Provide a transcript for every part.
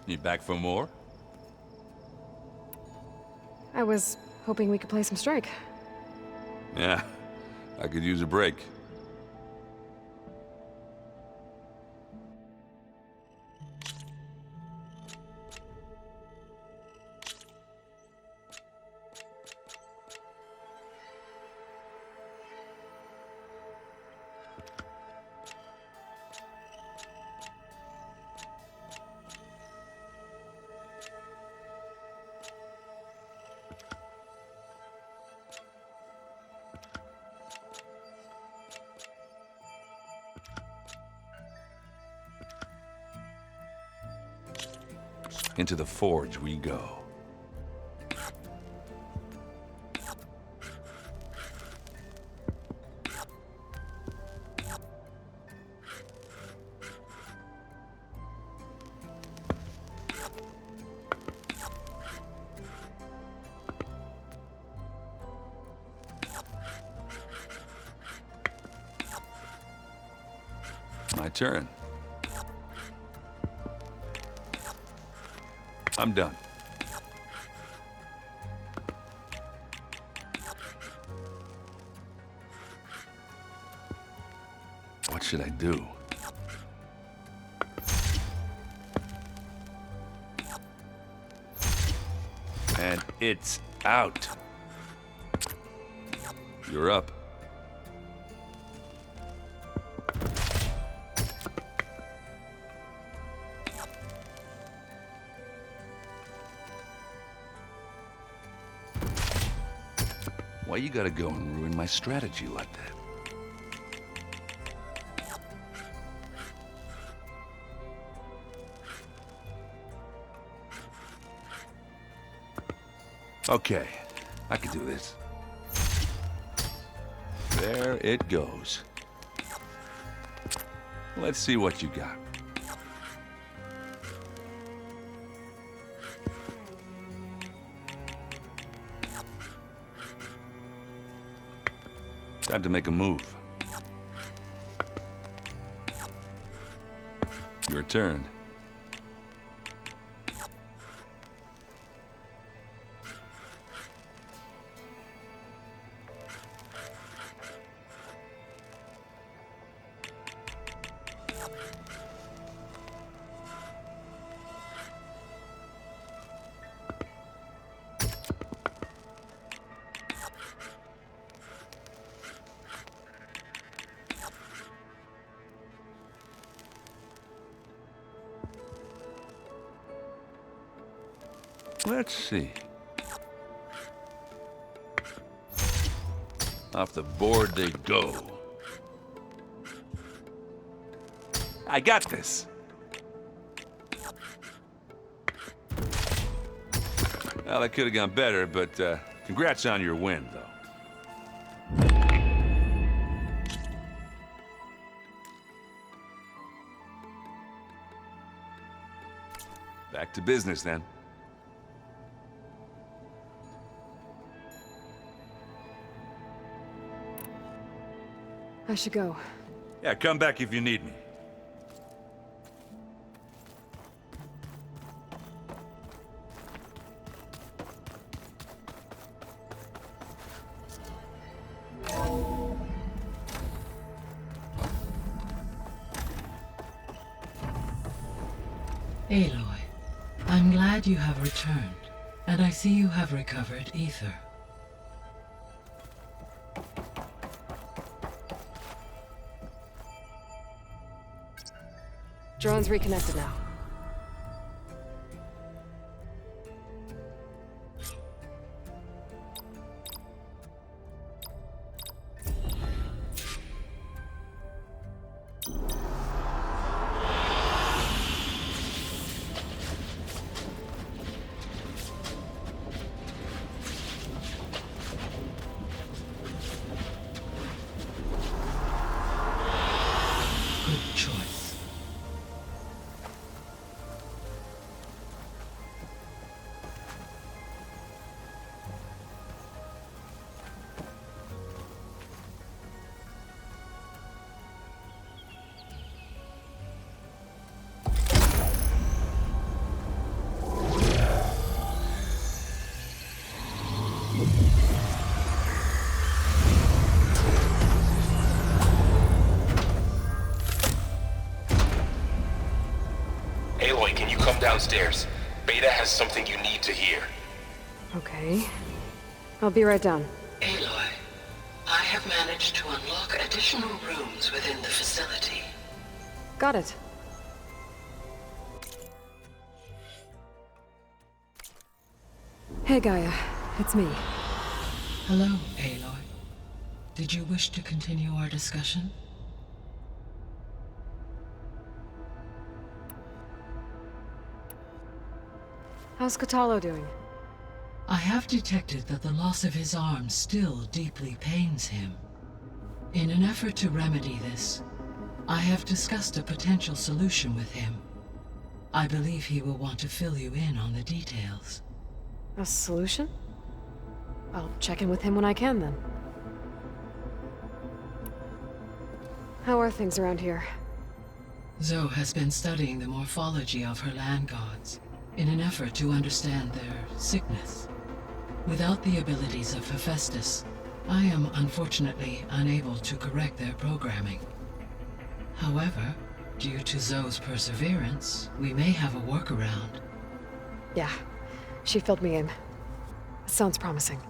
You back for more? I was hoping we could play some Strike. Yeah, I could use a break. Into the forge we go. My turn. I'm done. What should I do? And it's out. You're up. Why you gotta go and ruin my strategy like that? Okay, I can do this. There it goes. Let's see what you got. Time to make a move. Your turn. Let's see. Off the board they go. I got this. Well, that could have gone better, but congrats on your win, though. Back to business, then. I should go. Yeah, come back if you need me. Aloy, I'm glad you have returned, and I see you have recovered Ether. Drone's reconnected now. Good choice. downstairs. Beta has something you need to hear. Okay. I'll be right down. Aloy, I have managed to unlock additional rooms within the facility. Got it. Hey, Gaia. It's me. Hello, Aloy. Did you wish to continue our discussion? How's Kotallo doing? I have detected that the loss of his arm still deeply pains him. In an effort to remedy this, I have discussed a potential solution with him. I believe he will want to fill you in on the details. A solution? I'll check in with him when I can, then. How are things around here? Zoe has been studying the morphology of her land gods in an effort to understand their sickness. Without the abilities of Hephaestus, I am unfortunately unable to correct their programming. However, due to Zoe's perseverance, we may have a workaround. Yeah, she filled me in. Sounds promising.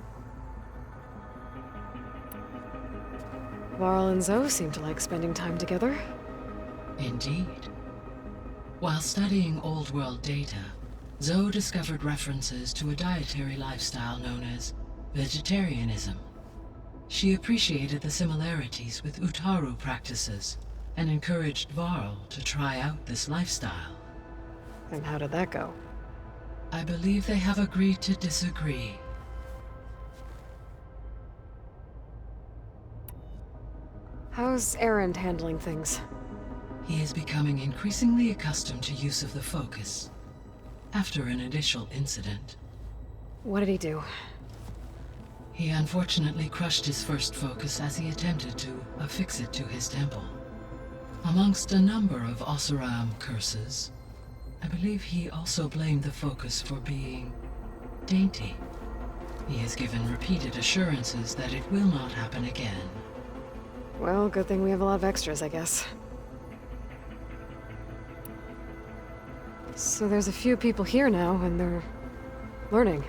Varl and Zoe seem to like spending time together. Indeed. While studying Old World data, Zoe discovered references to a dietary lifestyle known as vegetarianism. She appreciated the similarities with Utaru practices and encouraged Varl to try out this lifestyle. And how did that go? I believe they have agreed to disagree. How's Erend handling things? He is becoming increasingly accustomed to use of the focus after an initial incident. What did he do? He unfortunately crushed his first focus as he attempted to affix it to his temple. Amongst a number of Oseram curses, I believe he also blamed the focus for being dainty. He has given repeated assurances that it will not happen again. Well, good thing we have a lot of extras, I guess. So there's a few people here now, and they're learning.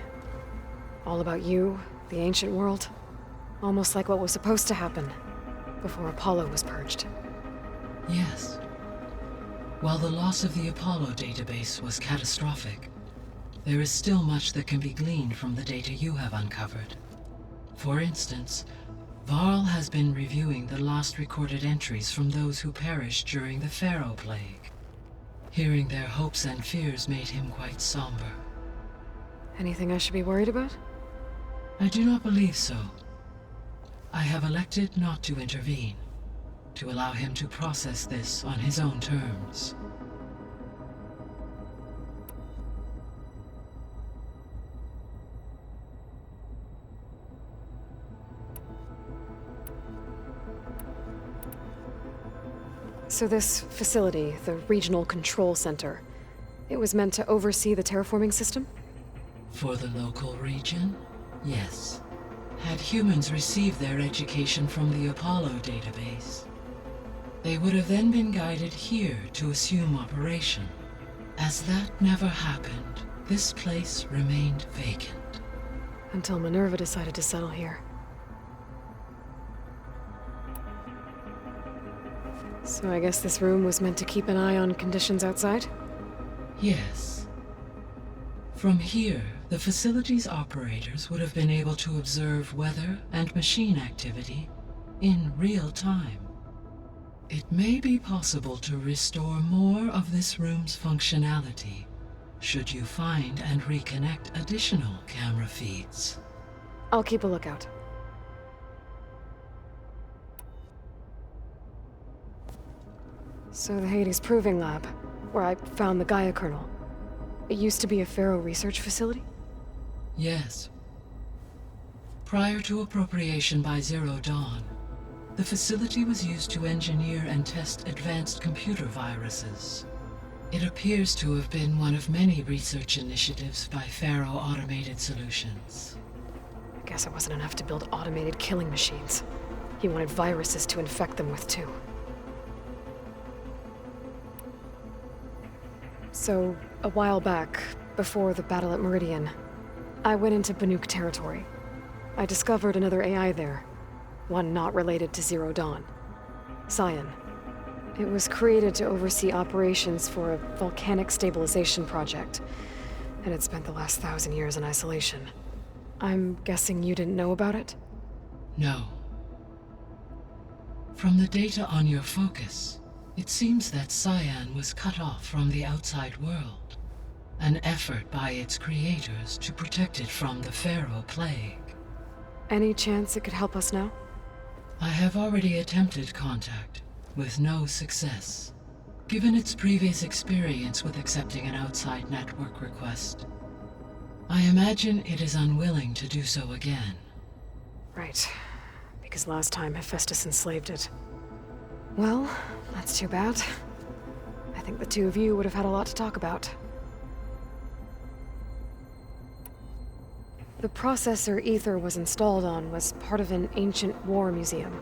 All about you, the ancient world. Almost like what was supposed to happen before Apollo was purged. Yes. While the loss of the Apollo database was catastrophic, there is still much that can be gleaned from the data you have uncovered. For instance, Varl has been reviewing the last recorded entries from those who perished during the Pharaoh Plague. Hearing their hopes and fears made him quite somber. Anything I should be worried about? I do not believe so. I have elected not to intervene, to allow him to process this on his own terms. So this facility, the Regional Control Center, it was meant to oversee the terraforming system? For the local region, yes. Had humans received their education from the Apollo database, they would have then been guided here to assume operation. As that never happened, this place remained vacant. Until Minerva decided to settle here. So I guess this room was meant to keep an eye on conditions outside? Yes. From here, the facility's operators would have been able to observe weather and machine activity in real time. It may be possible to restore more of this room's functionality, should you find and reconnect additional camera feeds. I'll keep a lookout. So the Hades Proving Lab, where I found the Gaia kernel, it used to be a Pharaoh research facility? Yes. Prior to appropriation by Zero Dawn, the facility was used to engineer and test advanced computer viruses. It appears to have been one of many research initiatives by Pharaoh Automated Solutions. I guess it wasn't enough to build automated killing machines. He wanted viruses to infect them with, too. So, a while back, before the battle at Meridian, I went into Banuk territory. I discovered another AI there, one not related to Zero Dawn. Cyan. It was created to oversee operations for a volcanic stabilization project, and it spent the last 1,000 years in isolation. I'm guessing you didn't know about it? No. From the data on your focus, it seems that Cyan was cut off from the outside world, an effort by its creators to protect it from the Pharaoh Plague. Any chance it could help us now? I have already attempted contact, with no success. Given its previous experience with accepting an outside network request, I imagine it is unwilling to do so again. Right. Because last time Hephaestus enslaved it. Well, that's too bad. I think the two of you would have had a lot to talk about. The processor Ether was installed on was part of an ancient war museum.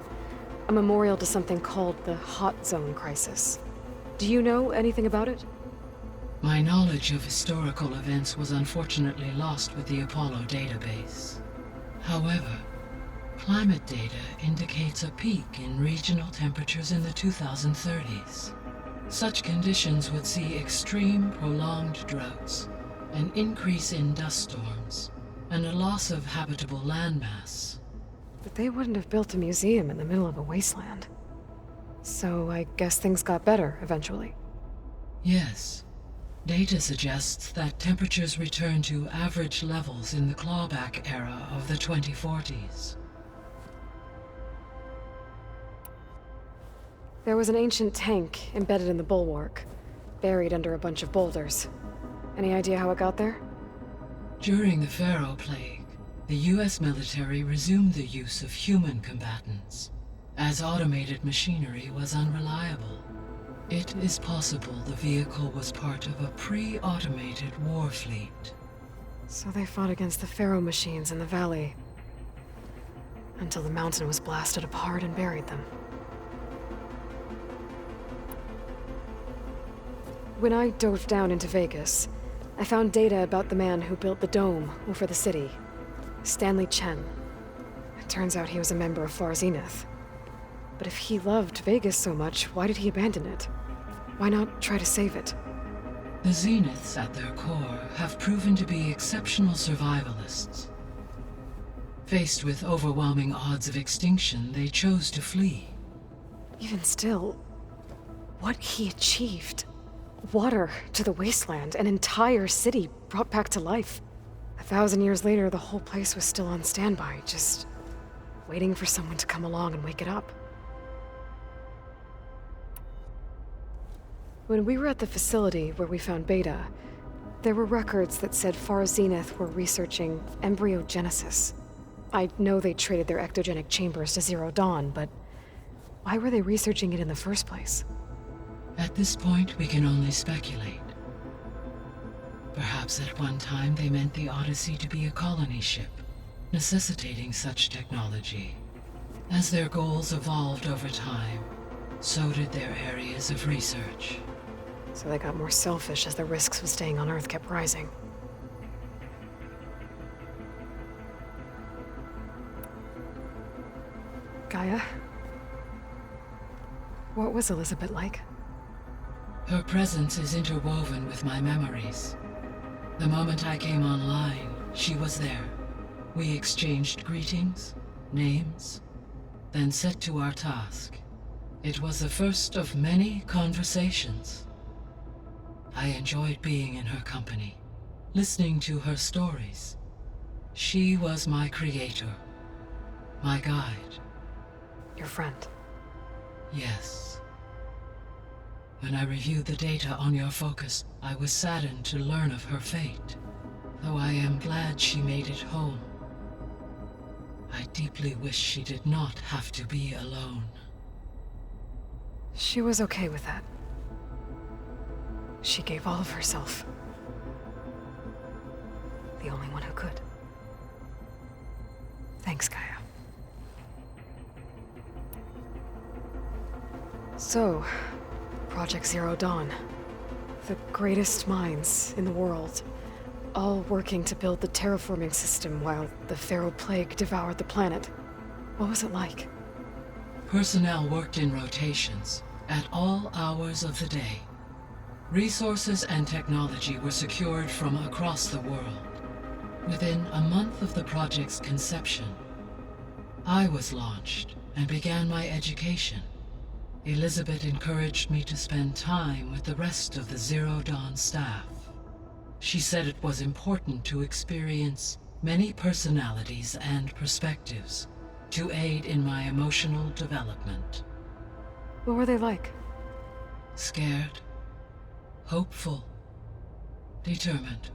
A memorial to something called the Hot Zone Crisis. Do you know anything about it? My knowledge of historical events was unfortunately lost with the Apollo database. However, climate data indicates a peak in regional temperatures in the 2030s. Such conditions would see extreme, prolonged droughts, an increase in dust storms, and a loss of habitable landmass. But they wouldn't have built a museum in the middle of a wasteland. So I guess things got better eventually. Yes. Data suggests that temperatures returned to average levels in the clawback era of the 2040s. There was an ancient tank embedded in the bulwark, buried under a bunch of boulders. Any idea how it got there? During the Pharaoh Plague, the US military resumed the use of human combatants, as automated machinery was unreliable. It is possible the vehicle was part of a pre-automated war fleet. So they fought against the Pharaoh machines in the valley, until the mountain was blasted apart and buried them. When I dove down into Vegas, I found data about the man who built the dome over the city, Stanley Chen. It turns out he was a member of Far Zenith. But if he loved Vegas so much, why did he abandon it? Why not try to save it? The Zeniths at their core have proven to be exceptional survivalists. Faced with overwhelming odds of extinction, they chose to flee. Even still, what he achieved. Water to the wasteland, an entire city brought back to life. 1,000 years later, the whole place was still on standby, just waiting for someone to come along and wake it up. When we were at the facility where we found Beta, there were records that said Far Zenith were researching embryogenesis. I know they traded their ectogenic chambers to Zero Dawn, but why were they researching it in the first place? At this point, we can only speculate. Perhaps at one time they meant the Odyssey to be a colony ship, necessitating such technology. As their goals evolved over time, so did their areas of research. So they got more selfish as the risks of staying on Earth kept rising. Gaia? What was Elizabeth like? Her presence is interwoven with my memories. The moment I came online, she was there. We exchanged greetings, names, then set to our task. It was the first of many conversations. I enjoyed being in her company, listening to her stories. She was my creator, my guide. Your friend. Yes. When I reviewed the data on your focus, I was saddened to learn of her fate, though I am glad she made it home. I deeply wish she did not have to be alone. She was okay with that. She gave all of herself. The only one who could. Thanks, Gaia. So, Project Zero Dawn. The greatest minds in the world, all working to build the terraforming system while the Pharaoh Plague devoured the planet. What was it like? Personnel worked in rotations, at all hours of the day. Resources and technology were secured from across the world. Within a month of the project's conception, I was launched and began my education. Elizabeth encouraged me to spend time with the rest of the Zero Dawn staff. She said it was important to experience many personalities and perspectives to aid in my emotional development. What were they like? Scared, hopeful, determined.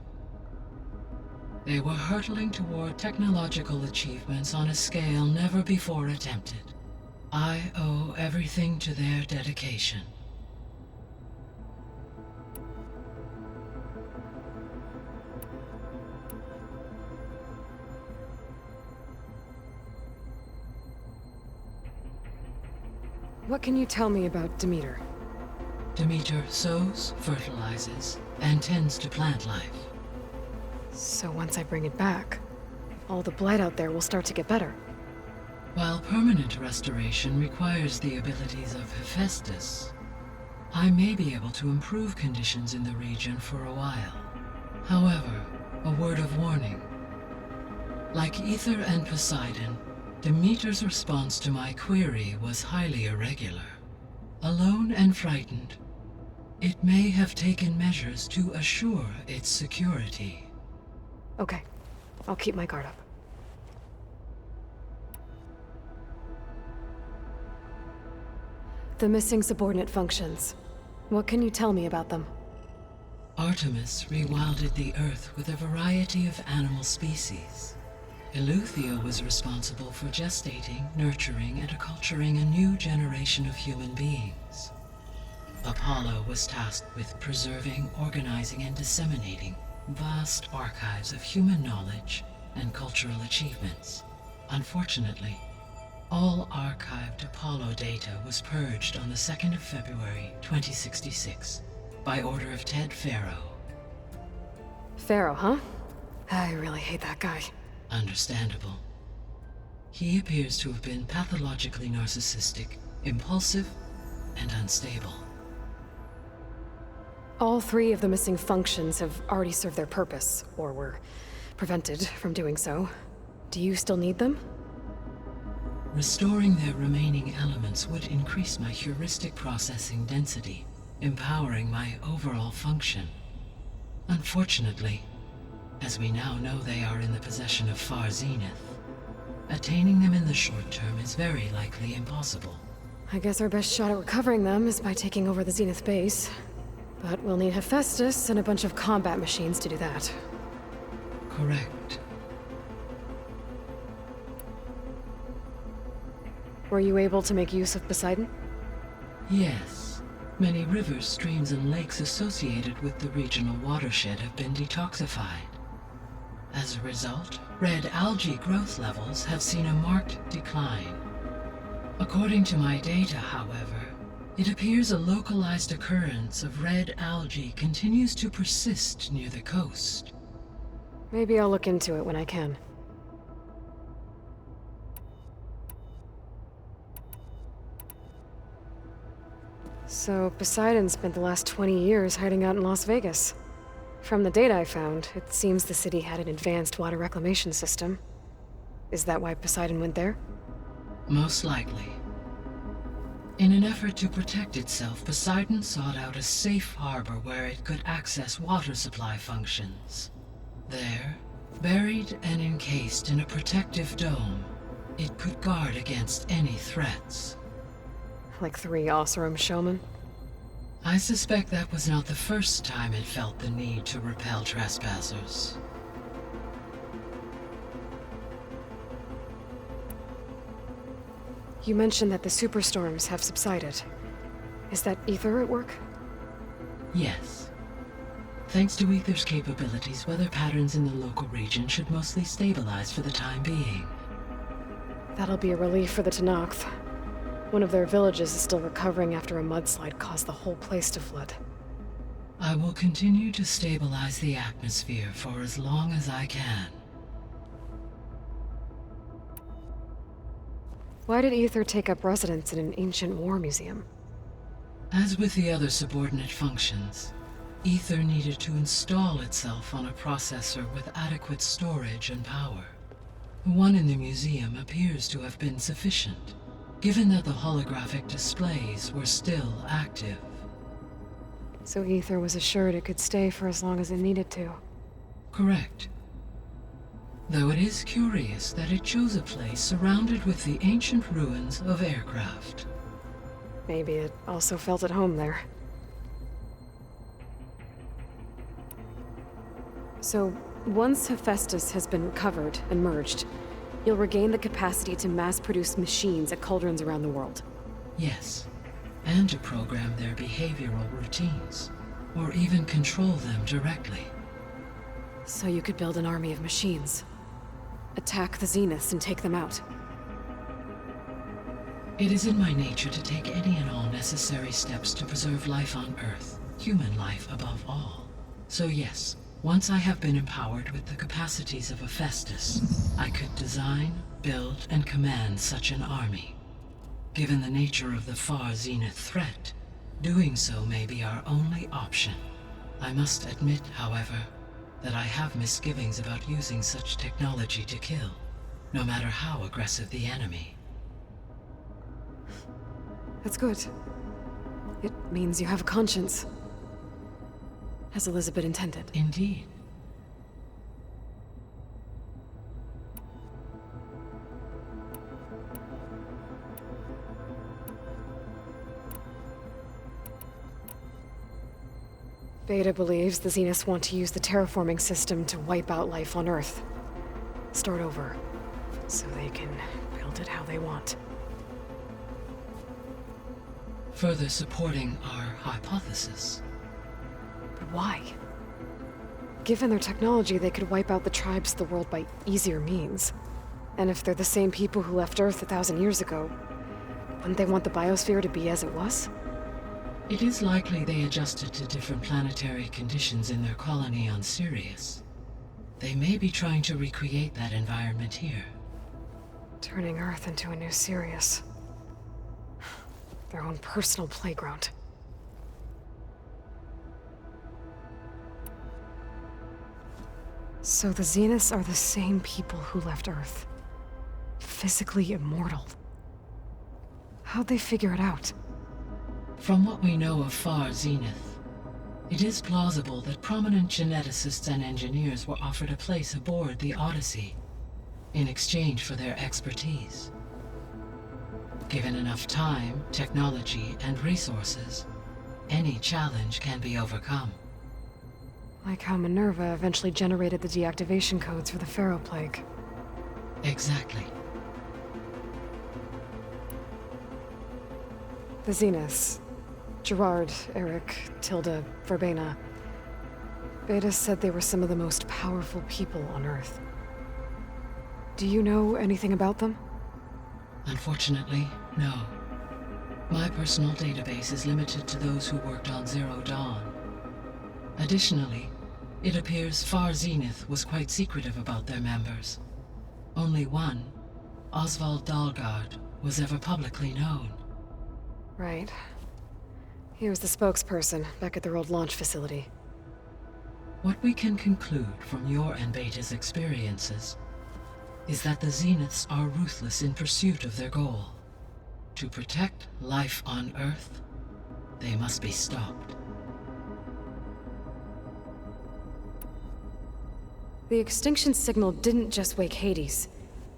They were hurtling toward technological achievements on a scale never before attempted. I owe everything to their dedication. What can you tell me about Demeter? Demeter sows, fertilizes, and tends to plant life. So once I bring it back, all the blight out there will start to get better. While permanent restoration requires the abilities of Hephaestus, I may be able to improve conditions in the region for a while. However, a word of warning. Like Aether and Poseidon, Demeter's response to my query was highly irregular. Alone and frightened, it may have taken measures to assure its security. Okay, I'll keep my guard up. The missing subordinate functions. What can you tell me about them? Artemis rewilded the Earth with a variety of animal species. Eleuthia was responsible for gestating, nurturing, and acculturating a new generation of human beings. Apollo was tasked with preserving, organizing, and disseminating vast archives of human knowledge and cultural achievements. Unfortunately, all archived Apollo data was purged on the 2nd of February, 2066, by order of Ted Faro. Pharaoh, huh? I really hate that guy. Understandable. He appears to have been pathologically narcissistic, impulsive, and unstable. All three of the missing functions have already served their purpose, or were prevented from doing so. Do you still need them? Restoring their remaining elements would increase my heuristic processing density, empowering my overall function. Unfortunately, as we now know they are in the possession of Far Zenith, attaining them in the short term is very likely impossible. I guess our best shot at recovering them is by taking over the Zenith base. But we'll need Hephaestus and a bunch of combat machines to do that. Correct. Were you able to make use of Poseidon? Yes. Many rivers, streams, and lakes associated with the regional watershed have been detoxified. As a result, red algae growth levels have seen a marked decline. According to my data, however, it appears a localized occurrence of red algae continues to persist near the coast. Maybe I'll look into it when I can. So, Poseidon spent the last 20 years hiding out in Las Vegas. From the data I found, it seems the city had an advanced water reclamation system. Is that why Poseidon went there? Most likely. In an effort to protect itself, Poseidon sought out a safe harbor where it could access water supply functions. There, buried and encased in a protective dome, it could guard against any threats. Like 3 Oseram showmen? I suspect that was not the first time it felt the need to repel trespassers. You mentioned that the superstorms have subsided. Is that Aether at work? Yes. Thanks to Aether's capabilities, weather patterns in the local region should mostly stabilize for the time being. That'll be a relief for the Tenakth. One of their villages is still recovering after a mudslide caused the whole place to flood. I will continue to stabilize the atmosphere for as long as I can. Why did Aether take up residence in an ancient war museum? As with the other subordinate functions, Aether needed to install itself on a processor with adequate storage and power. The one in the museum appears to have been sufficient, given that the holographic displays were still active. So Aether was assured it could stay for as long as it needed to. Correct. Though it is curious that it chose a place surrounded with the ancient ruins of aircraft. Maybe it also felt at home there. So, once Hephaestus has been recovered and merged, you'll regain the capacity to mass-produce machines at cauldrons around the world. Yes, and to program their behavioral routines, or even control them directly. So you could build an army of machines. Attack the Zeniths and take them out. It is in my nature to take any and all necessary steps to preserve life on Earth, human life above all. So yes, once I have been empowered with the capacities of Hephaestus, I could design, build, and command such an army. Given the nature of the far Zenith threat, doing so may be our only option. I must admit, however, that I have misgivings about using such technology to kill, no matter how aggressive the enemy. That's good. It means you have a conscience. As Elizabeth intended. Indeed. Beta believes the Zeniths want to use the terraforming system to wipe out life on Earth. Start over, so they can build it how they want. Further supporting our hypothesis. But why? Given their technology, they could wipe out the tribes of the world by easier means. And if they're the same people who left Earth 1,000 years ago, wouldn't they want the biosphere to be as it was? It is likely they adjusted to different planetary conditions in their colony on Sirius. They may be trying to recreate that environment here. Turning Earth into a new Sirius. Their own personal playground. So the Zeniths are the same people who left Earth. Physically immortal. How'd they figure it out? From what we know of Far Zenith, it is plausible that prominent geneticists and engineers were offered a place aboard the Odyssey in exchange for their expertise. Given enough time, technology, and resources, any challenge can be overcome. Like how Minerva eventually generated the deactivation codes for the Pharaoh Plague. Exactly. The Zeniths. Gerard, Eric, Tilda, Verbena. Beta said they were some of the most powerful people on Earth. Do you know anything about them? Unfortunately, no. My personal database is limited to those who worked on Zero Dawn. Additionally, it appears Far Zenith was quite secretive about their members. Only one, Oswald Dahlgard, was ever publicly known. Right. He was the spokesperson back at their old launch facility. What we can conclude from your and Beta's experiences is that the Zeniths are ruthless in pursuit of their goal. To protect life on Earth, they must be stopped. The extinction signal didn't just wake Hades.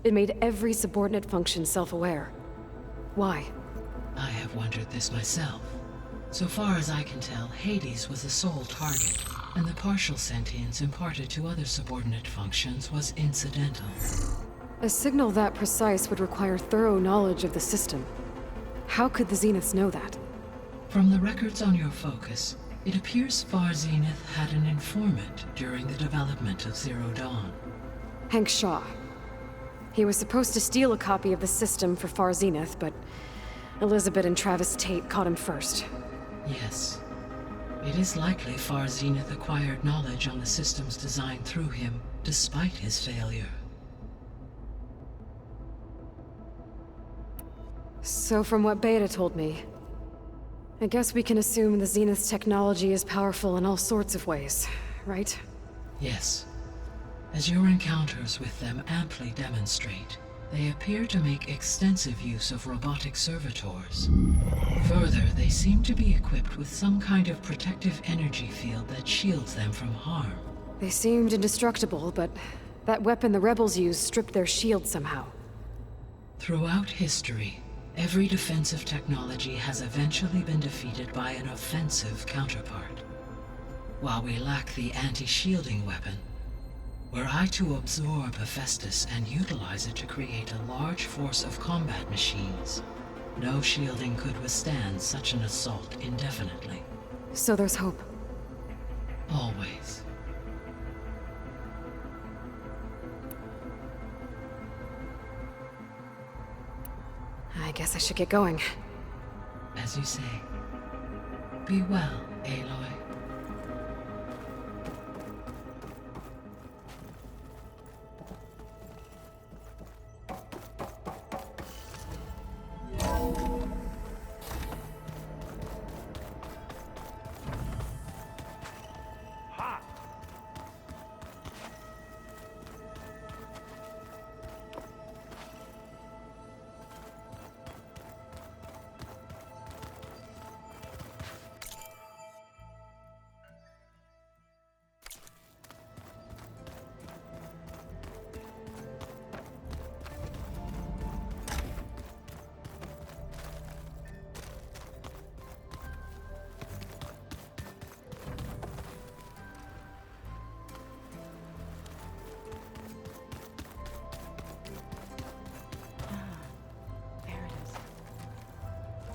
It made every subordinate function self-aware. Why? I have wondered this myself. So far as I can tell, Hades was the sole target, and the partial sentience imparted to other subordinate functions was incidental. A signal that precise would require thorough knowledge of the system. How could the Zeniths know that? From the records on your focus, it appears Far Zenith had an informant during the development of Zero Dawn. Hank Shaw. He was supposed to steal a copy of the system for Far Zenith, but Elizabeth and Travis Tate caught him first. Yes. It is likely Far Zenith acquired knowledge on the systems designed through him, despite his failure. So from what Beta told me, I guess we can assume the Zenith's technology is powerful in all sorts of ways, right? Yes. As your encounters with them amply demonstrate, they appear to make extensive use of robotic servitors. Further, they seem to be equipped with some kind of protective energy field that shields them from harm. They seemed indestructible, but that weapon the rebels used stripped their shield somehow. Throughout history, every defensive technology has eventually been defeated by an offensive counterpart. While we lack the anti-shielding weapon, were I to absorb Hephaestus and utilize it to create a large force of combat machines, no shielding could withstand such an assault indefinitely. So there's hope. Always. I guess I should get going. As you say. Be well, Aloy.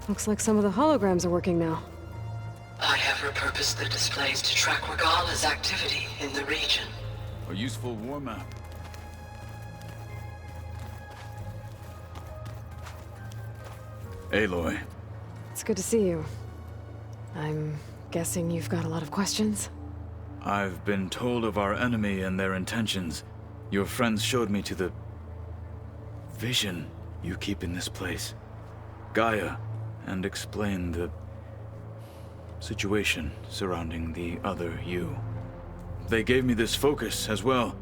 Looks like some of the holograms are working now. I have repurposed the displays to track Regala's activity in the region. A useful war map. Aloy. It's good to see you. I'm guessing you've got a lot of questions? I've been told of our enemy and their intentions. Your friends showed me to the vision you keep in this place, Gaia, and explained the situation surrounding the other you. They gave me this focus as well.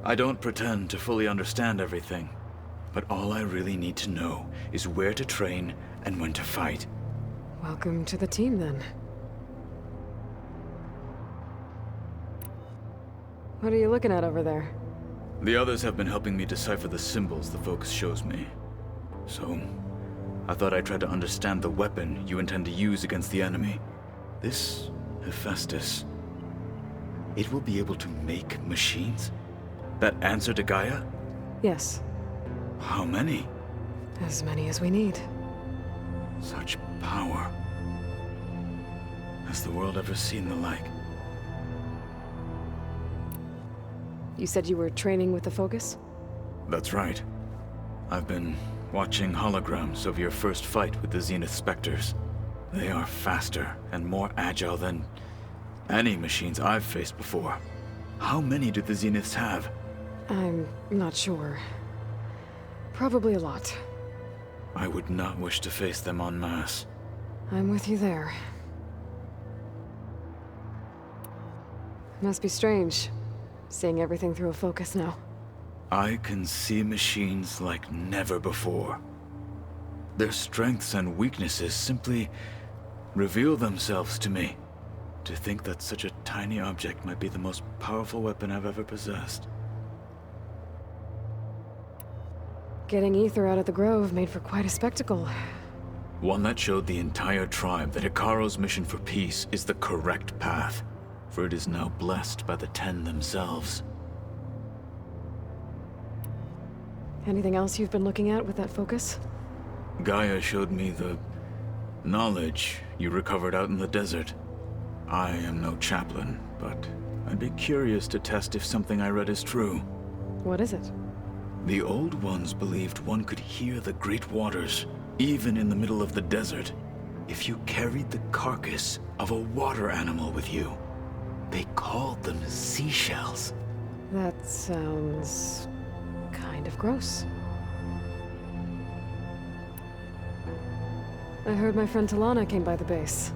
I don't pretend to fully understand everything, but all I really need to know is where to train and when to fight. Welcome to the team, then. What are you looking at over there? The others have been helping me decipher the symbols the focus shows me. So, I thought I'd try to understand the weapon you intend to use against the enemy. This Hephaestus, it will be able to make machines that answer to Gaia? Yes, How many? as many as we need. Such power. Has the world ever seen the like? You said you were training with the Focus? That's right. I've been watching holograms of your first fight with the Zenith Spectres. They are faster and more agile than any machines I've faced before. How many do the Zeniths have? I'm not sure. Probably a lot. I would not wish to face them en masse. I'm with you there. Must be strange, seeing everything through a Focus now. I can see machines like never before. Their strengths and weaknesses simply reveal themselves to me. To think that such a tiny object might be the most powerful weapon I've ever possessed. Getting Ether out of the Grove made for quite a spectacle. One that showed the entire tribe that Hekarro's mission for peace is the correct path, for it is now blessed by the Ten themselves. Anything else you've been looking at with that Focus? Gaia showed me the knowledge you recovered out in the desert. I am no chaplain, but I'd be curious to test if something I read is true. What is it? The Old Ones believed one could hear the great waters, even in the middle of the desert. if you carried the carcass of a water animal with you. They called them seashells. That sounds kind of gross. I heard my friend Talana came by the base.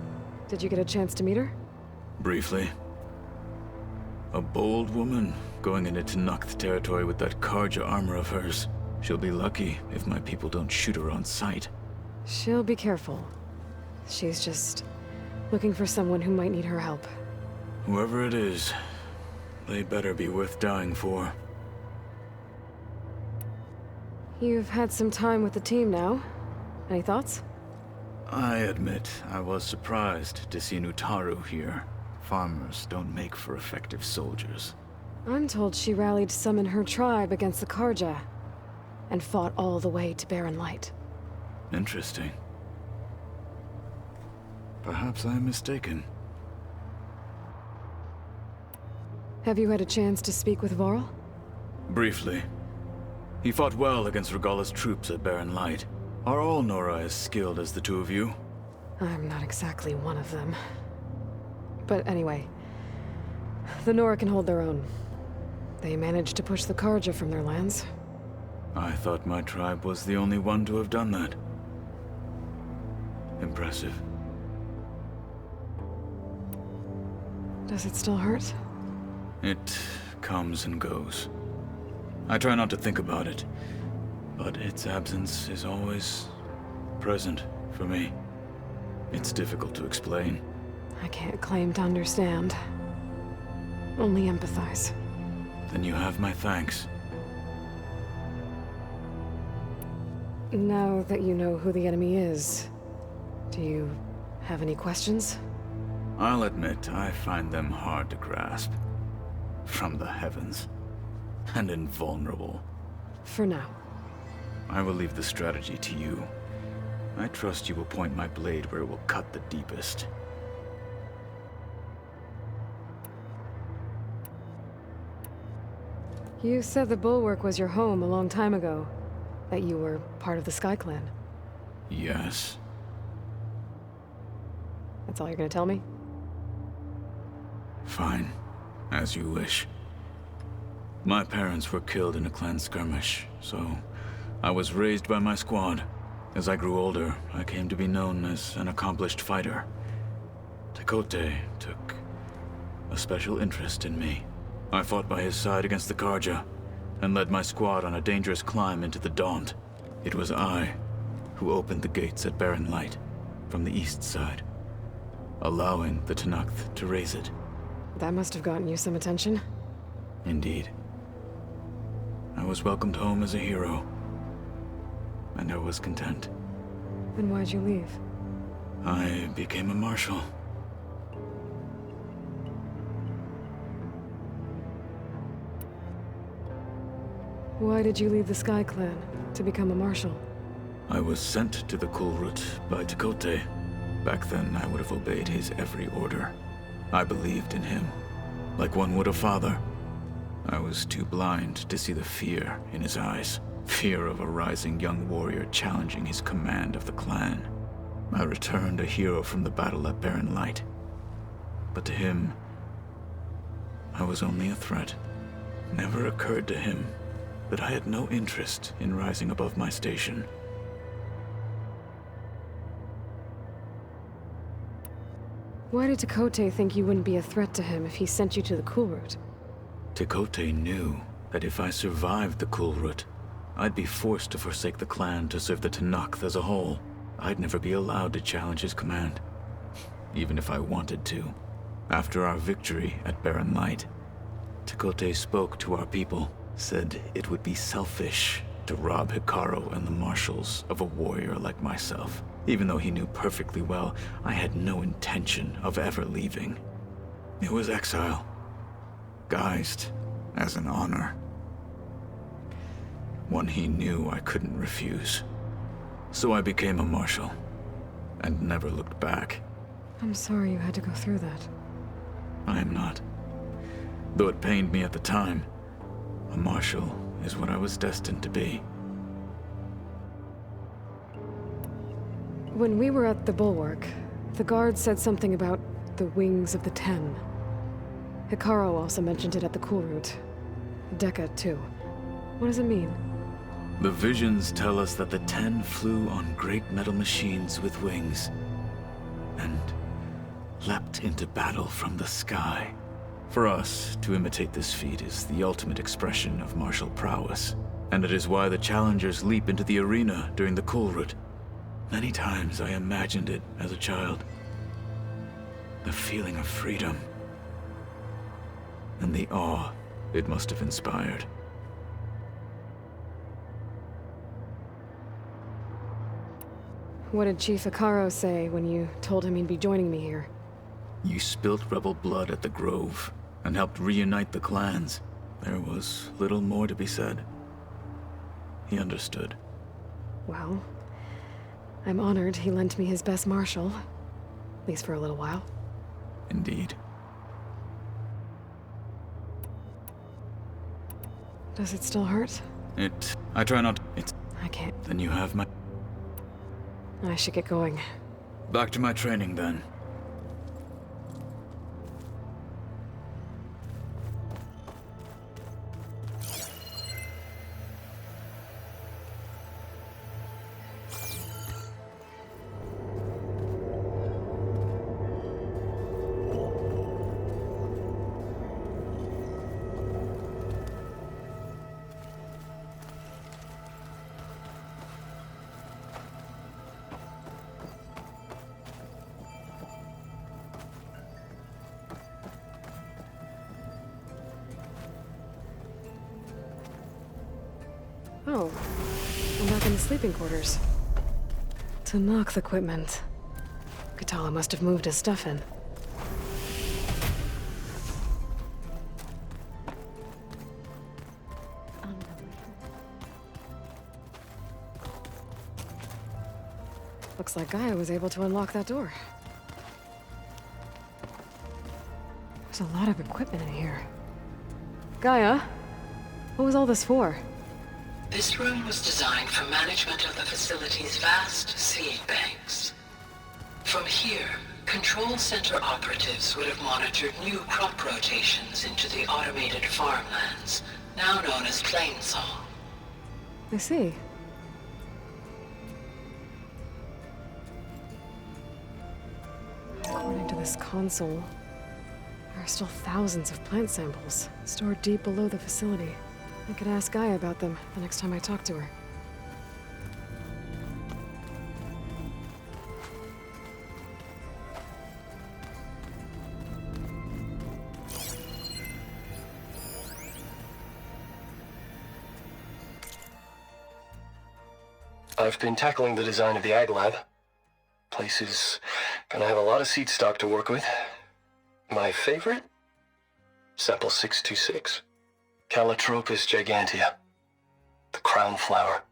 Did you get a chance to meet her? Briefly. A bold woman going into Tenakth territory with that Karja armor of hers. She'll be lucky if my people don't shoot her on sight. She'll be careful. She's just looking for someone who might need her help. Whoever it is, they better be worth dying for. You've had some time with the team now. Any thoughts? I admit, I was surprised to see Nutaru here. Farmers don't make for effective soldiers. I'm told she rallied some in her tribe against the Karja, and fought all the way to Barren Light. Interesting. Perhaps I'm mistaken. Have you had a chance to speak with Varl? Briefly. He fought well against Regalla's troops at Barren Light. Are all Nora as skilled as the two of you? I'm not exactly one of them. But anyway, the Nora can hold their own. They managed to push the Karja from their lands. I thought my tribe was the only one to have done that. Impressive. Does it still hurt? It comes and goes. I try not to think about it, but its absence is always present for me. It's difficult to explain. I can't claim to understand. Only empathize. Then you have my thanks. Now that you know who the enemy is, do you have any questions? I'll admit, I find them hard to grasp. From the heavens. And invulnerable. For now. I will leave the strategy to you. I trust you will point my blade where it will cut the deepest. You said the Bulwark was your home a long time ago. That you were part of the Sky Clan. Yes. That's all you're gonna tell me? Fine. As you wish. My parents were killed in a clan skirmish, so I was raised by my squad. As I grew older, I came to be known as an accomplished fighter. Tekote took a special interest in me. I fought by his side against the Karja, and led my squad on a dangerous climb into the Daunt. It was I who opened the gates at Barren Light, from the east side, allowing the Tenakth to raise it. That must have gotten you some attention. Indeed. I was welcomed home as a hero, and I was content. Then why'd you leave? I became a marshal. Why did you leave the Sky Clan to become a marshal? I was sent to the Kulrut by Tekote. Back then, I would have obeyed his every order. I believed in him, like one would a father. I was too blind to see the fear in his eyes. Fear of a rising young warrior challenging his command of the clan. I returned a hero from the battle at Barren Light. But to him, I was only a threat. Never occurred to him that I had no interest in rising above my station. Why did Tekote think you wouldn't be a threat to him if he sent you to the Kulrut? Tekote knew that if I survived the Kulrut, I'd be forced to forsake the clan to serve the Tenakth as a whole. I'd never be allowed to challenge his command, even if I wanted to. After our victory at Barren Light, Tekote spoke to our people, said it would be selfish to rob Hikaru and the marshals of a warrior like myself, even though he knew perfectly well I had no intention of ever leaving. It was exile, guised as an honor. One he knew I couldn't refuse. So I became a marshal, and never looked back. I'm sorry you had to go through that. I am not. Though it pained me at the time, a marshal is what I was destined to be. When we were at the Bulwark, the guard said something about the Wings of the Ten. Hikaru also mentioned it at the Cool Route. Dekka, too. What does it mean? The visions tell us that the Ten flew on great metal machines with wings, and leapt into battle from the sky. For us, to imitate this feat is the ultimate expression of martial prowess, and it is why the challengers leap into the arena during the Cool Route. Many times I imagined it as a child. The feeling of freedom, and the awe it must have inspired. What did Chief Hikaru say when you told him he'd be joining me here? You spilt rebel blood at the Grove, and helped reunite the clans. There was little more to be said. He understood. Well, I'm honored he lent me his best martial. At least for a little while. Indeed. Does it still hurt? I try not. I can't. Then you have my... I should get going. Back to my training, then. Oh, I'm back in the sleeping quarters. Tanakh equipment. Katala must have moved his stuff in. Looks like Gaia was able to unlock that door. There's a lot of equipment in here. Gaia, what was all this for? This room was designed for management of the facility's vast seed banks. From here, control center operatives would have monitored new crop rotations into the automated farmlands, now known as Plainsong. I see. According to this console, there are still thousands of plant samples stored deep below the facility. I could ask Gaia about them the next time I talk to her. I've been tackling the design of the Ag Lab. Place is gonna have a lot of seed stock to work with. My favorite? Sample 626. Calotropis gigantea. The crown flower.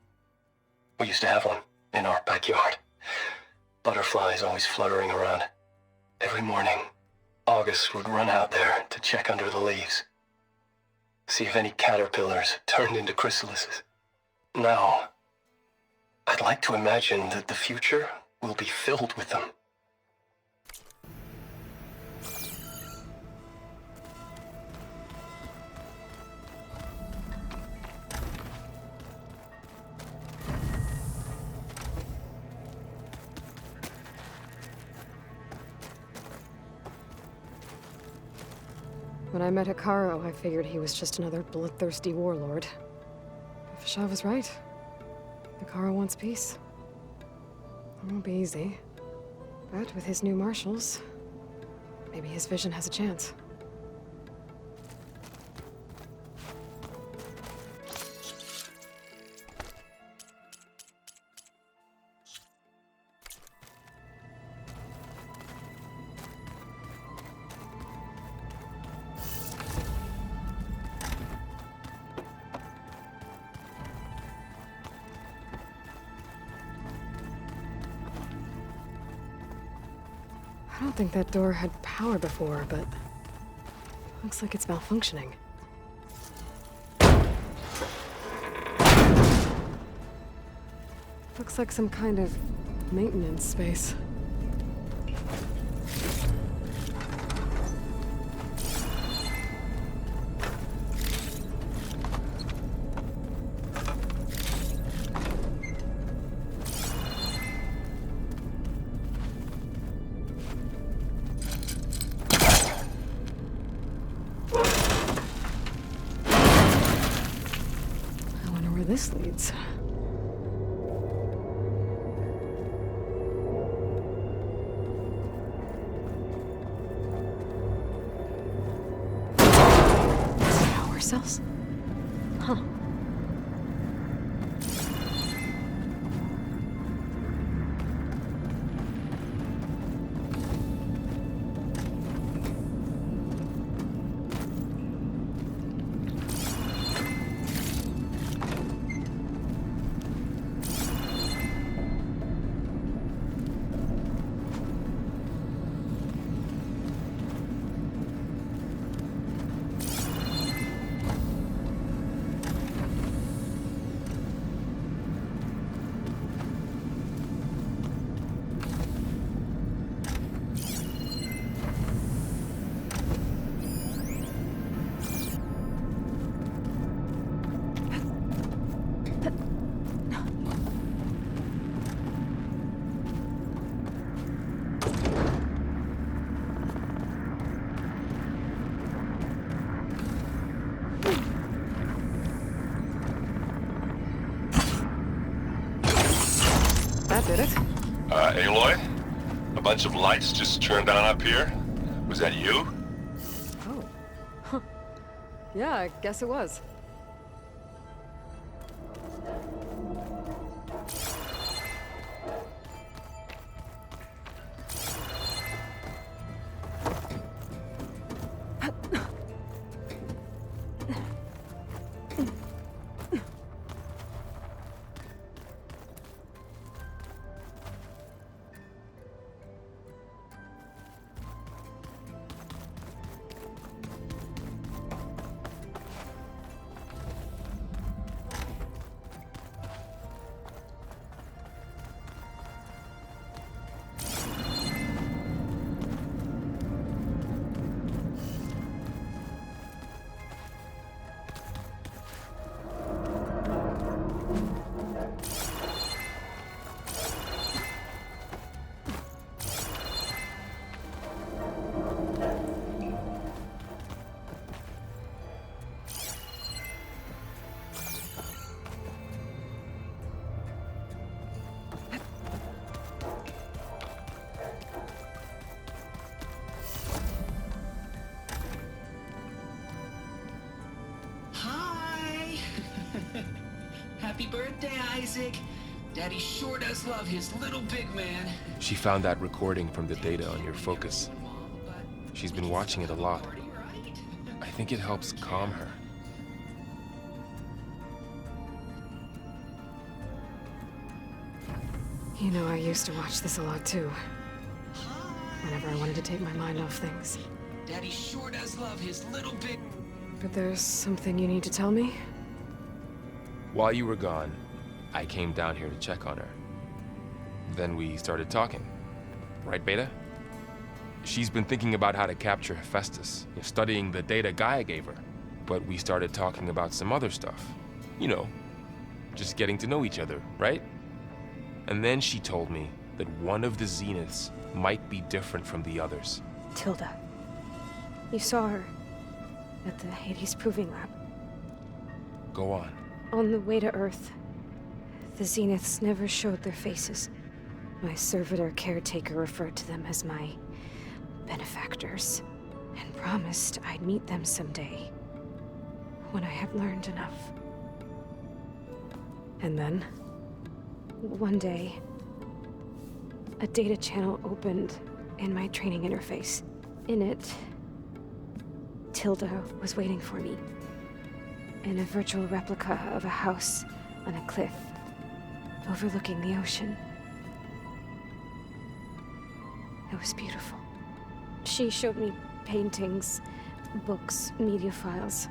We used to have one in our backyard. Butterflies always fluttering around. Every morning, August would run out there to check under the leaves. See if any caterpillars turned into chrysalises. Now, I'd like to imagine that the future will be filled with them. When I met Hikaru, I figured he was just another bloodthirsty warlord. But Fashav was right. Hikaru wants peace. It won't be easy. But with his new marshals, maybe his vision has a chance. I don't think that door had power before, but looks like it's malfunctioning. Looks like some kind of Maintenance space. I wonder where this leads. Power cells? Huh. That did it. Aloy? A bunch of lights just turned on up here? Was that you? Oh. Huh. Yeah, I guess it was. Hi! Happy birthday, Isaac! Daddy sure does love his little big man. She found that recording from the data on your focus. She's been watching it a lot. I think it helps calm her. You know, I used to watch this a lot too. Whenever I wanted to take my mind off things. Daddy sure does love his little big... But there's something you need to tell me? While you were gone, I came down here to check on her. Then we started talking. Right, Beta? She's been thinking about how to capture Hephaestus, studying the data Gaia gave her. But we started talking about some other stuff. You know, just getting to know each other, right? And then she told me that one of the Zeniths might be different from the others. Tilda. You saw her at the Hades Proving Lab. Go on. On the way to Earth, the Zeniths never showed their faces. My servitor caretaker referred to them as my benefactors, and promised I'd meet them someday, when I have learned enough. And then? One day, a data channel opened in my training interface. In it, Tilda was waiting for me, in a virtual replica of a house on a cliff overlooking the ocean. It was beautiful. She showed me paintings, books, media files.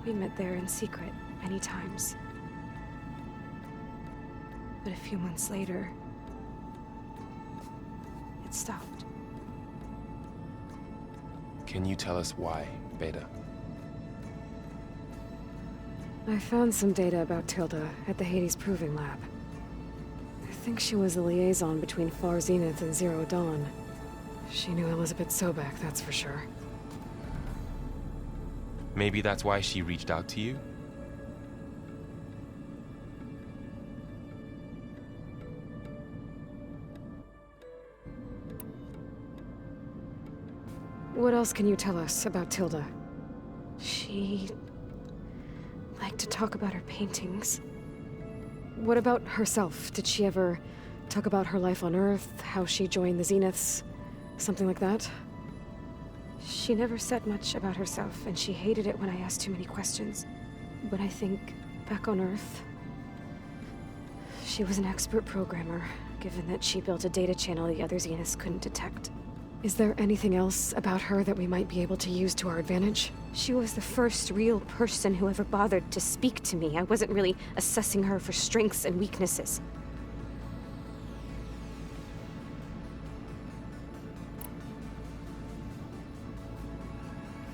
We met there in secret many times. But a few months later, it stopped. Can you tell us why, Beta? I found some data about Tilda at the Hades Proving Lab. I think she was a liaison between Far Zenith and Zero Dawn. She knew Elizabeth Sobek, that's for sure. Maybe that's why she reached out to you? What else can you tell us about Tilda? She liked to talk about her paintings. What about herself? Did she ever talk about her life on Earth, how she joined the Zeniths, something like that? She never said much about herself, and she hated it when I asked too many questions. But I think, back on Earth, she was an expert programmer, given that she built a data channel the other Zeniths couldn't detect. Is there anything else about her that we might be able to use to our advantage? She was the first real person who ever bothered to speak to me. I wasn't really assessing her for strengths and weaknesses.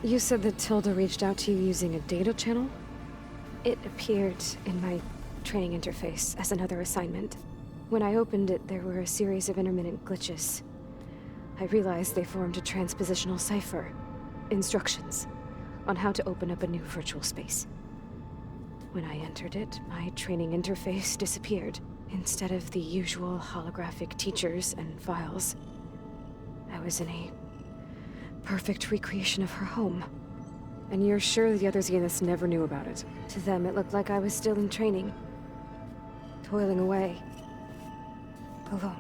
You said that Tilda reached out to you using a data channel? It appeared in my training interface as another assignment. When I opened it, there were a series of intermittent glitches. I realized they formed a transpositional cipher. Instructions on how to open up a new virtual space. When I entered it, my training interface disappeared. Instead of the usual holographic teachers and files, I was in a perfect recreation of her home. And you're sure the other Zeniths never knew about it? To them, it looked like I was still in training. Toiling away. Alone.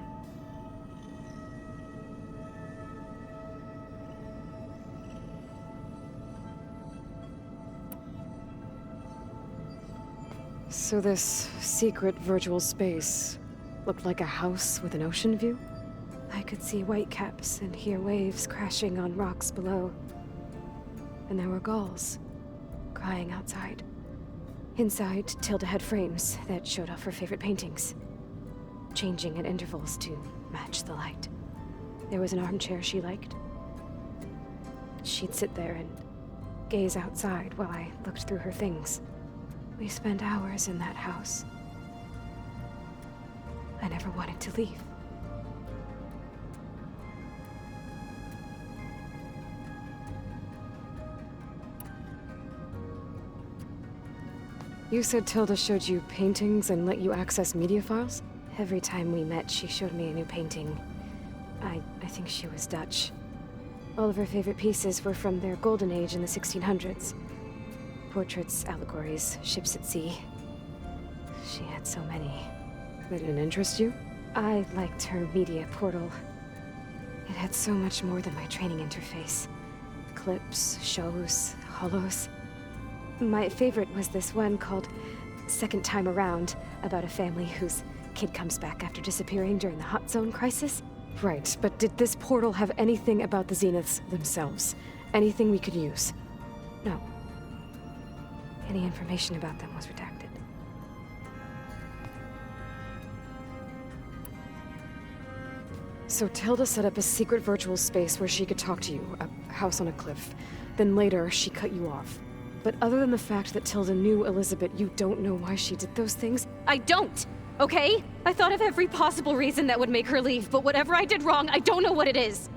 So this secret virtual space looked like a house with an ocean view? I could see whitecaps and hear waves crashing on rocks below. And there were gulls crying outside. Inside, Tilda had frames that showed off her favorite paintings, changing at intervals to match the light. There was an armchair she liked. She'd sit there and gaze outside while I looked through her things. We spent hours in that house. I never wanted to leave. You said Tilda showed you paintings and let you access media files? Every time we met, she showed me a new painting. I think she was Dutch. All of her favorite pieces were from their golden age in the 1600s. Portraits, allegories, ships at sea. She had so many. That didn't interest you? I liked her media portal. It had so much more than my training interface. Clips, shows, holos. My favorite was this one called Second Time Around, about a family whose kid comes back after disappearing during the Hot Zone crisis. Right, but did this portal have anything about the Zeniths themselves? Anything we could use? No. Any information about them was redacted. So Tilda set up a secret virtual space where she could talk to you, a house on a cliff. Then later, she cut you off. But other than the fact that Tilda knew Elizabeth, you don't know why she did those things? I don't! Okay? I thought of every possible reason that would make her leave, but whatever I did wrong, I don't know what it is!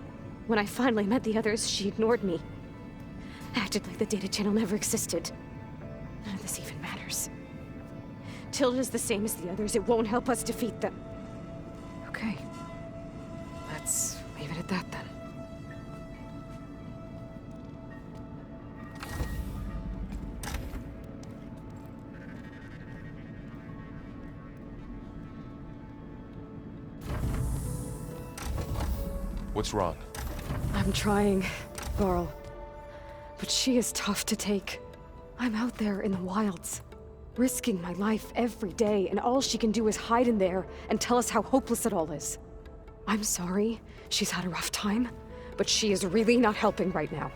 When I finally met the others, she ignored me. Acted like the data channel never existed. None of this even matters. Tilda's the same as the others. It won't help us defeat them. Okay. Let's leave it at that then. What's wrong? I'm trying, Varl. But she is tough to take. I'm out there in the wilds, risking my life every day, and all she can do is hide in there and tell us how hopeless it all is. I'm sorry, she's had a rough time, but she is really not helping right now.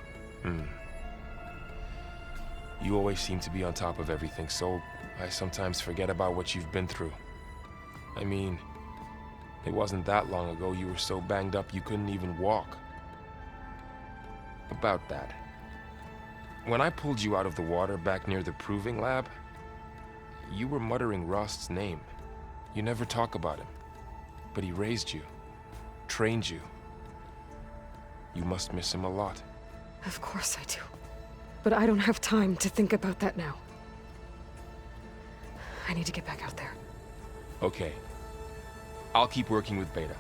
You always seem to be on top of everything, so I sometimes forget about what you've been through. I mean, it wasn't that long ago you were so banged up you couldn't even walk. About that. When I pulled you out of the water back near the proving lab, you were muttering Rost's name. You never talk about him. But he raised you, trained you. You must miss him a lot. Of course I do. But I don't have time to think about that now. I need to get back out there. Okay. I'll keep working with Beta.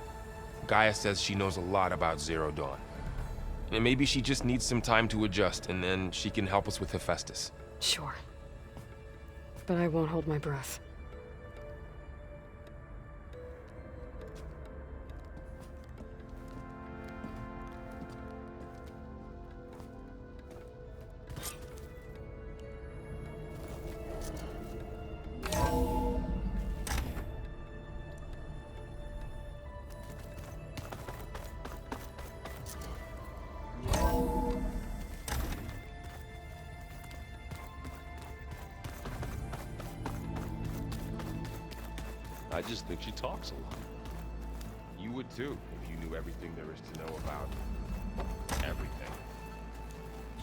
Gaia says she knows a lot about Zero Dawn. And maybe she just needs some time to adjust, and then she can help us with Hephaestus. Sure. But I won't hold my breath. I just think she talks a lot. You would too, if you knew everything there is to know about everything.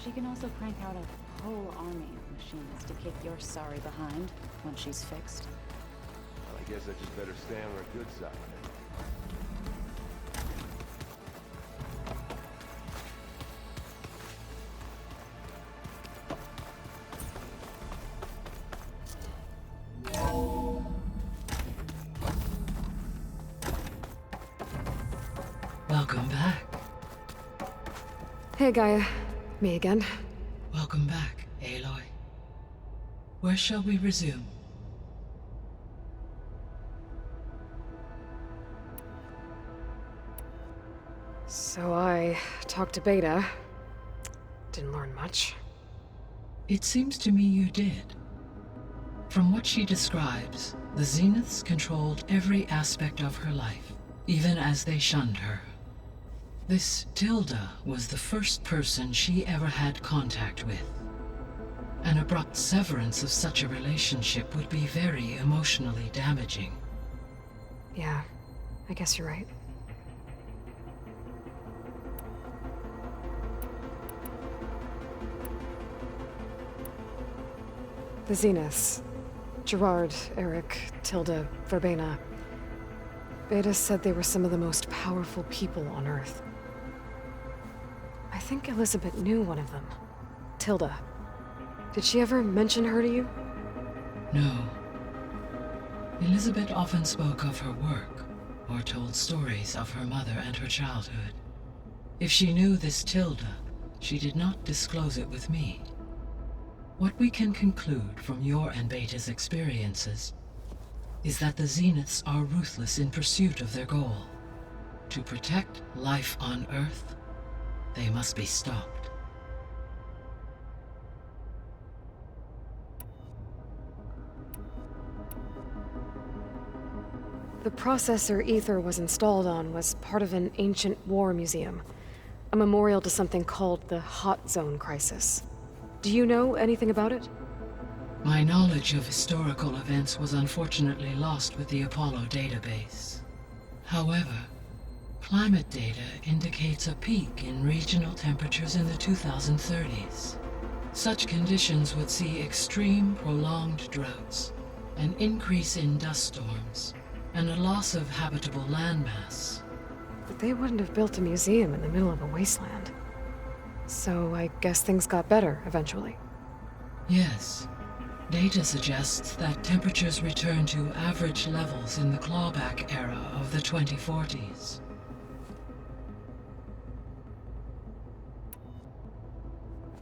She can also crank out a whole army of machines to kick your sorry behind once she's fixed. Well, I guess I just better stay on her good side. Welcome back. Hey, Gaia. Me again. Welcome back, Aloy. Where shall we resume? So I talked to Beta. Didn't learn much. It seems to me you did. From what she describes, the Zeniths controlled every aspect of her life, even as they shunned her. This Tilda was the first person she ever had contact with. An abrupt severance of such a relationship would be very emotionally damaging. Yeah, I guess you're right. The Zeniths. Gerard, Eric, Tilda, Verbena. Beta said they were some of the most powerful people on Earth. I think Elizabeth knew one of them. Tilda. Did she ever mention her to you? No. Elizabeth often spoke of her work, or told stories of her mother and her childhood. If she knew this Tilda, she did not disclose it with me. What we can conclude from your and Beta's experiences is that the Zeniths are ruthless in pursuit of their goal. To protect life on Earth, they must be stopped. The processor Ether was installed on was part of an ancient war museum, a memorial to something called the Hot Zone Crisis. Do you know anything about it? My knowledge of historical events was unfortunately lost with the Apollo database. However, climate data indicates a peak in regional temperatures in the 2030s. Such conditions would see extreme, prolonged droughts, an increase in dust storms, and a loss of habitable landmass. But they wouldn't have built a museum in the middle of a wasteland. So I guess things got better eventually. Yes. Data suggests that temperatures return to average levels in the clawback era of the 2040s.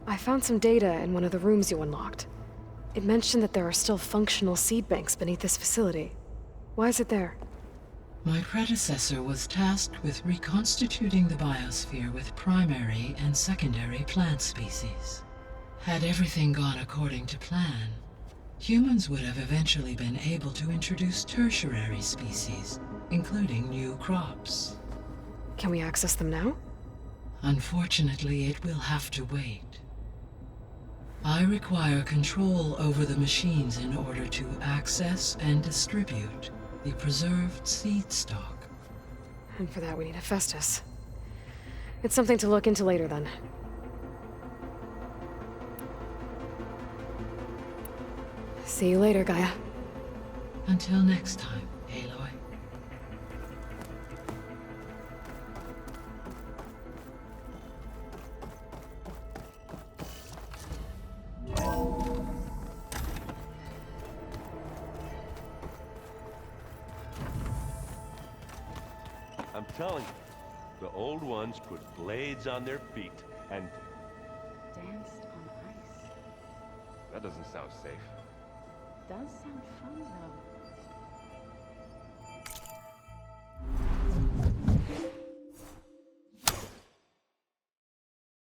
I found some data in one of the rooms you unlocked. It mentioned that there are still functional seed banks beneath this facility. Why is it there? My predecessor was tasked with reconstituting the biosphere with primary and secondary plant species. Had everything gone according to plan, humans would have eventually been able to introduce tertiary species, including new crops. Can we access them now? Unfortunately, it will have to wait. I require control over the machines in order to access and distribute The preserved seed stock. And for that, we need Hephaestus. It's something to look into later, then. See you later, Gaia. Until next time, Aloy. I'm telling you, the old ones put blades on their feet and... Danced on ice. That doesn't sound safe. Does sound fun, though.